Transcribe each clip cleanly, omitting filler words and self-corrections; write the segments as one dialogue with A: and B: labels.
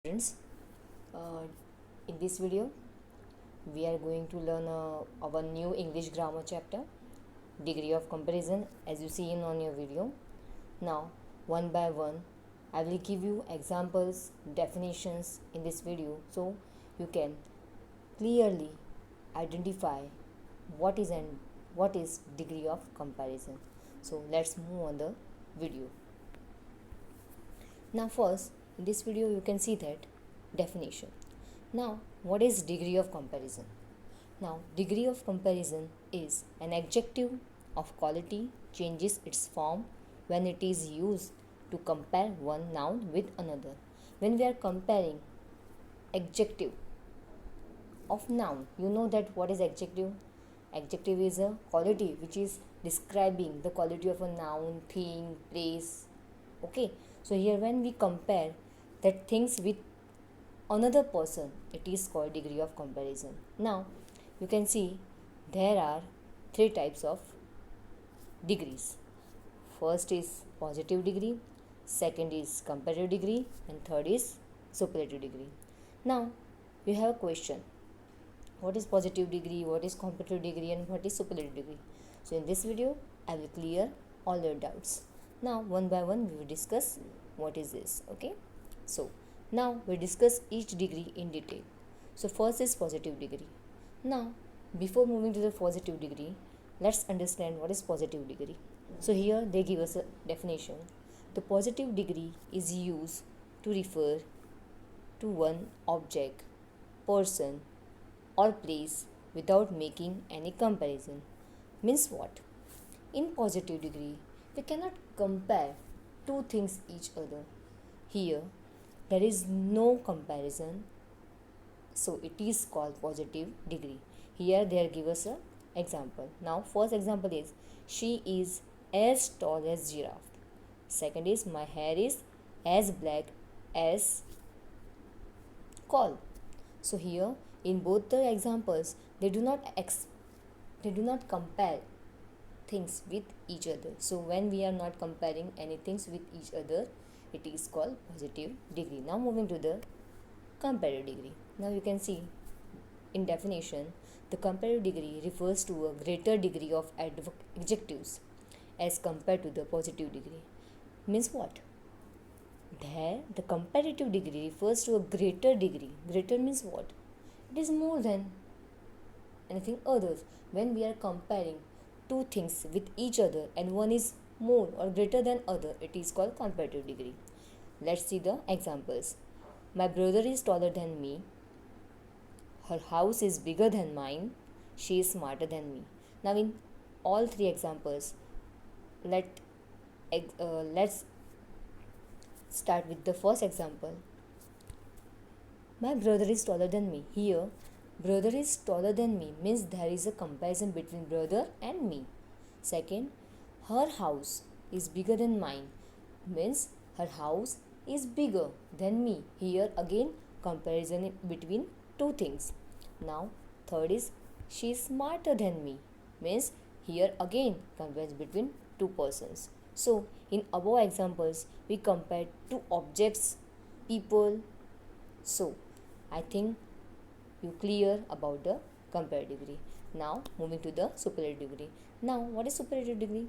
A: Students, uh, in this video we are going to learn our new English grammar chapter, degree of comparison, as you see in on your video. Now, one by one I will give you examples, definitions in this video, so you can clearly identify what is degree of comparison. So let's move on the video. Now first, in this video you can see that definition. Now, what is degree of comparison? Now, degree of comparison is an adjective of quality changes its form when it is used to compare one noun with another. When we are comparing adjective of noun, you know that what is adjective? Adjective is a quality which is describing the quality of a noun, thing, place. Okay, so here when we compare that things with another person, it is called degree of comparison. Now you can see there are three types of degrees. First is positive degree, second is comparative degree, and third is superlative degree. Now you have a question: what is positive degree, what is comparative degree, and what is superlative degree? So in this video I will clear all your doubts. Now one by one we will discuss what is this. Okay, so now we discuss each degree in detail. So first is positive degree. Now before moving to the positive degree, let's understand what is positive degree. So here they give us a definition. The positive degree is used to refer to one object, person, or place without making any comparison. Means what? In positive degree, we cannot compare two things each other. Here, there is no comparison, so it is called positive degree. Here they give us a example. Now, first example is she is as tall as giraffe. Second is my hair is as black as coal. So here in both the examples they do not compare things with each other. So when we are not comparing any things with each other, it is called positive degree. Now moving to the comparative degree. Now you can see in definition, the comparative degree refers to a greater degree of adjectives as compared to the positive degree. Means what? There the comparative degree refers to a greater degree. Greater means what? It is more than anything others. When we are comparing two things with each other and one is more or greater than other, it is called comparative degree. Let's see the examples. My brother is taller than me. Her house is bigger than mine. She is smarter than me. Now in all three examples, let's start with the first example. My brother is taller than me. Here, brother is taller than me means there is a comparison between brother and me. Second, her house is bigger than mine means her house is bigger than me. Here again comparison between two things. Now third is she is smarter than me means here again comparison between two persons. So in above examples we compare two objects, people. So I think you clear about the comparative degree. Now moving to the superlative degree. Now what is superlative degree?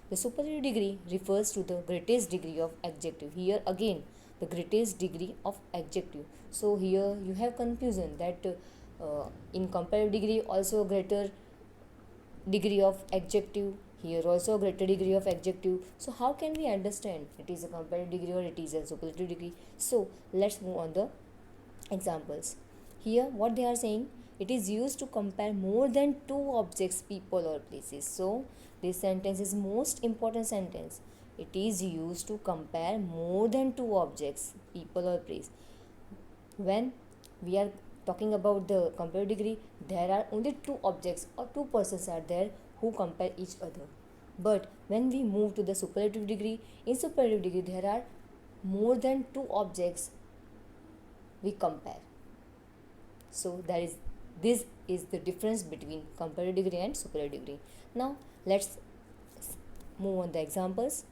A: The superlative degree refers to the greatest degree of adjective. Here again the greatest degree of adjective. So here you have confusion that in comparative degree also greater degree of adjective, here also a greater degree of adjective. So how can we understand it is a comparative degree or it is a superlative degree? So let's move on the examples. Here what they are saying, it is used to compare more than two objects, people, or places. So this sentence is most important sentence. It is used to compare more than two objects, people, or place. When we are talking about the comparative degree, there are only two objects or two persons are there who compare each other. But when we move to the superlative degree, in superlative degree there are more than two objects we compare. So this is the difference between comparative degree and superlative degree. Now let's move on the examples.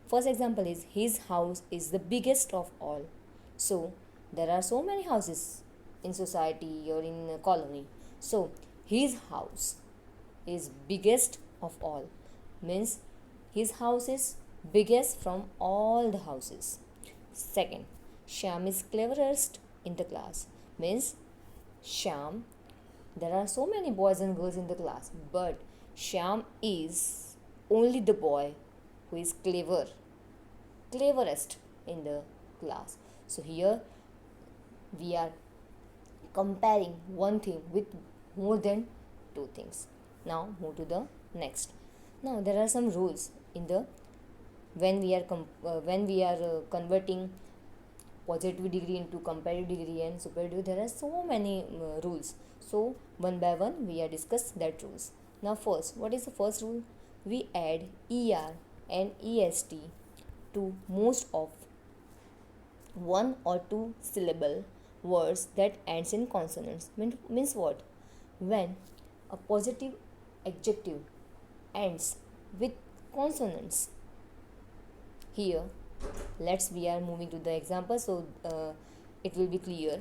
A: First example is his house is the biggest of all. So there are so many houses in society or in a colony. So his house is biggest of all, means his house is biggest from all the houses. Second, Shyam is cleverest in the class, means Shyam, there are so many boys and girls in the class, but Shyam is only the boy who is cleverest in the class. So here we are comparing one thing with more than two things. Now move to the next. Now there are some rules in the when we are converting positive degree into comparative degree and superlative. There are so many rules. So one by one we are discuss that rules. Now first, what is the first rule? We add er and est to most of one or two syllable words that ends in consonants. Means what? When a positive adjective ends with consonants. Here, we are moving to the example, so it will be clear.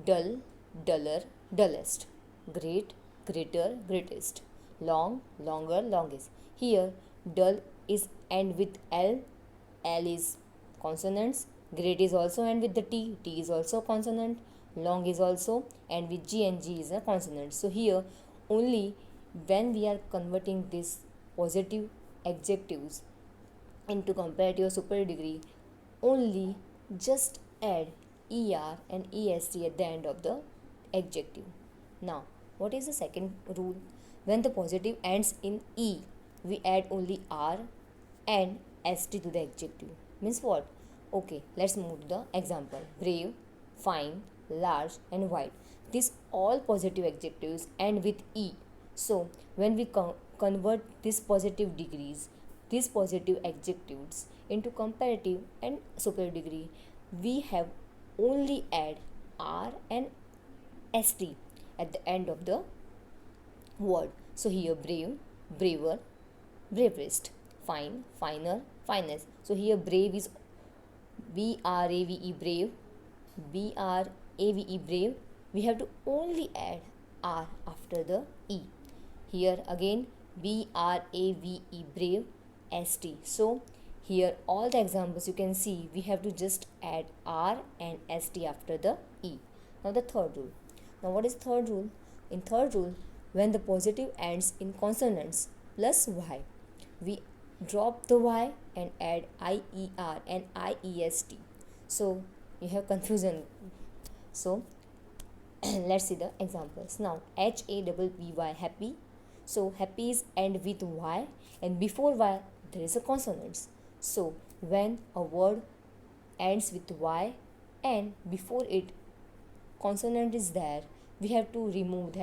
A: Dull, duller, dullest. Great, greater, greatest. Long, longer, longest. Here, dull is end with L, L is consonants. Great is also end with the T, T is also consonant. Long is also end with G, and G is a consonant. So here, only when we are converting these positive adjectives into comparative or super degree, only just add er and est at the end of the adjective. Now, what is the second rule? When the positive ends in e, we add only r and st to the adjective. Means what? Okay, let's move to the example. Brave, fine, large, and white. These all positive adjectives end with e. So when we convert these positive degrees, these positive adjectives into comparative and superlative degree, we have only add r and st at the end of the word. So here brave, braver, bravest, fine, finer, finest. So here brave is brave, brave, brave, brave. We have to only add r after the e. Here again brave, brave, st. So here all the examples you can see, we have to just add r and st after the e. Now the third rule. Now what is third rule? In third rule, when the positive ends in consonants plus y, we drop the y and add ier and iest. So you have confusion. So let's see the examples. Now HAPPY, happy. So happy is end with y, and before y there is a consonants. So when a word ends with y and before it consonant is there, we have to remove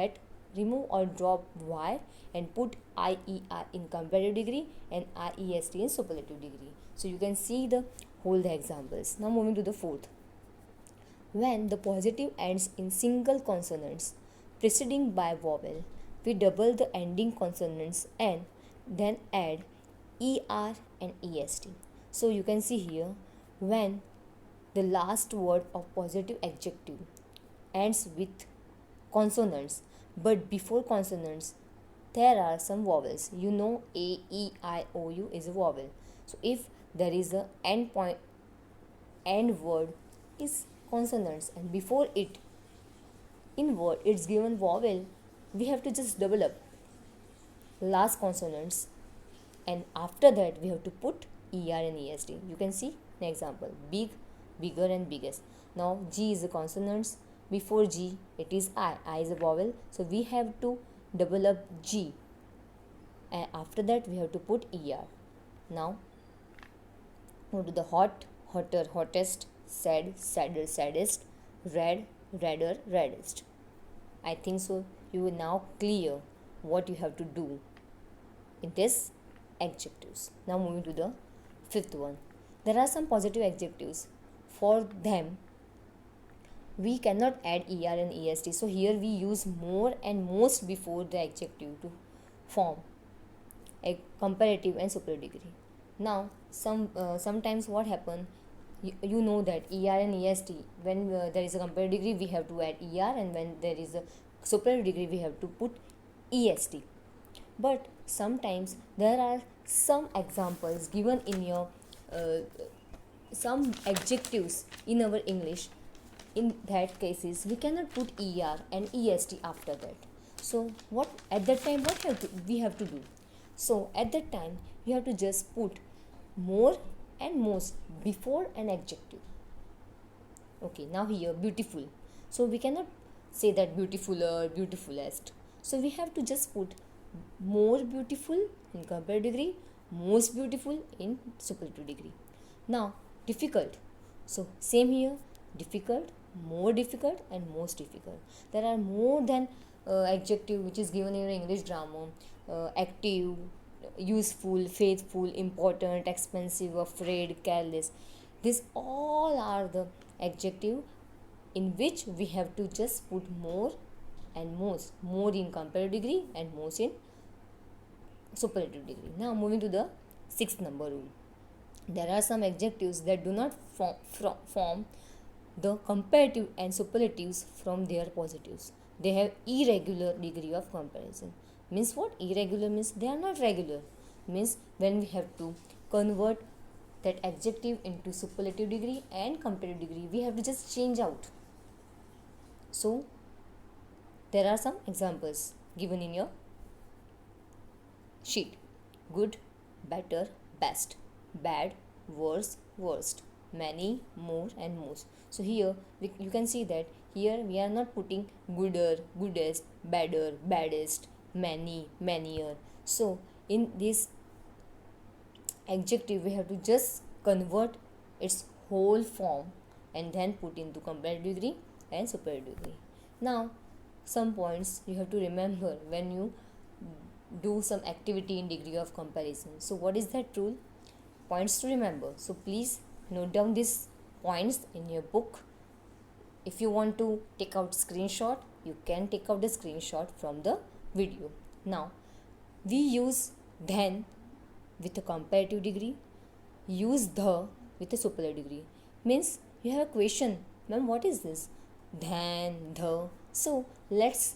A: or drop y and put ier in comparative degree and iest in superlative degree. So you can see the whole the examples. Now moving to the fourth. When the positive ends in single consonants preceding by vowel, we double the ending consonants and then add er and est. So you can see here, when the last word of positive adjective ends with consonants, but before consonants there are some vowels. You know a, e, I, o, u is a vowel. So if there is a end word is consonants and before it in word it's given vowel, we have to just double up last consonants and after that we have to put er and est. You can see an example: big, bigger, and biggest. Now g is a consonants, before g it is I is a vowel, so we have to double up g and after that we have to put er. Now go to the hot, hotter, hottest, sad, sadder, saddest, red, redder, reddest. I think so you are now clear what you have to do in this adjectives. Now moving to the fifth one. There are some positive adjectives. For them we cannot add er and est, so here we use more and most before the adjective to form a comparative and superlative degree. Now sometimes what happen, you know that ER and EST, when there is a comparative degree we have to add ER, and when there is a superlative degree we have to put EST. But sometimes there are some examples given in your some adjectives in our English. In that cases we cannot put ER and EST after that. So what at that time what we have to do? So at that time we have to just put more and most before an adjective. Okay, now here beautiful. So we cannot say that beautifuler, beautifulest. So we have to just put more beautiful in comparative degree, most beautiful in superlative degree. Now difficult. So same here, difficult, more difficult and most difficult. There are more than adjective which is given in English grammar. Active, useful, faithful, important, expensive, afraid, careless. These all are the adjective in which we have to just put more and most. More in comparative degree and most in superlative degree. Now moving to the sixth number rule. There are some adjectives that do not form the comparative and superlatives from their positives. They have irregular degree of comparison. Means what? Irregular means they are not regular. Means when we have to convert that adjective into superlative degree and comparative degree, we have to just change out. So there are some examples given in your sheet. Good, better, best, bad, worse, worst, many, more and most. So here you can see that here we are not putting gooder, goodest, badder, baddest, many, manier. So in this adjective we have to just convert its whole form and then put into comparative degree and superlative degree. Now some points you have to remember when you do some activity in degree of comparison. So what is that rule? Points to remember. So please note down these points in your book. If you want to take out screenshot, you can take out the screenshot from the video. Now we use then with a comparative degree, use the with a superlative degree. Means you have a question, ma'am, what is this? Than, the. So let's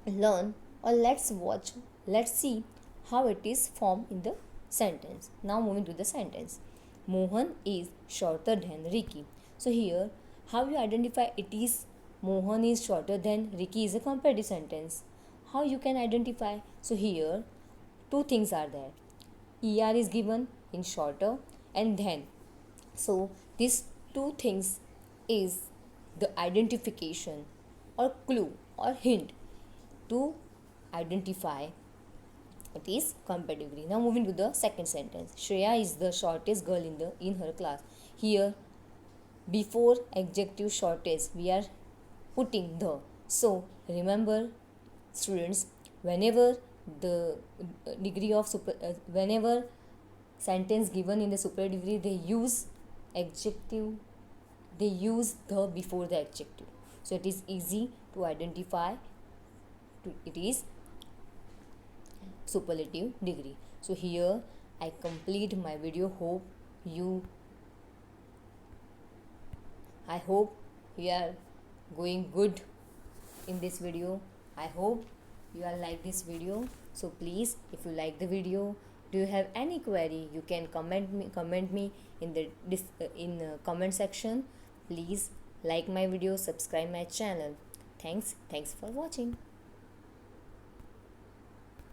A: learn or let's watch, let's see how it is formed in the sentence. Now moving to the sentence. Mohan is shorter than Ricky. So here how you identify it is Mohan is shorter than Ricky is a comparative sentence. How you can identify? So here two things are there. ER is given in shorter and then. So these two things is the identification or clue or hint to identify it is comparative degree. Now moving to the second sentence. Shreya is the shortest girl in her class. Here before adjective shortest we are putting the. So remember students, whenever the degree of whenever sentence given in the superlative degree they use adjective, they use the before the adjective. So it is easy to identify it is superlative degree. So here I complete my video. I hope you are going good in this video. I hope you are like this video. So please, if you like the video, do you have any query, you can comment me in the comment section. Please like my video, subscribe my channel. Thanks for watching.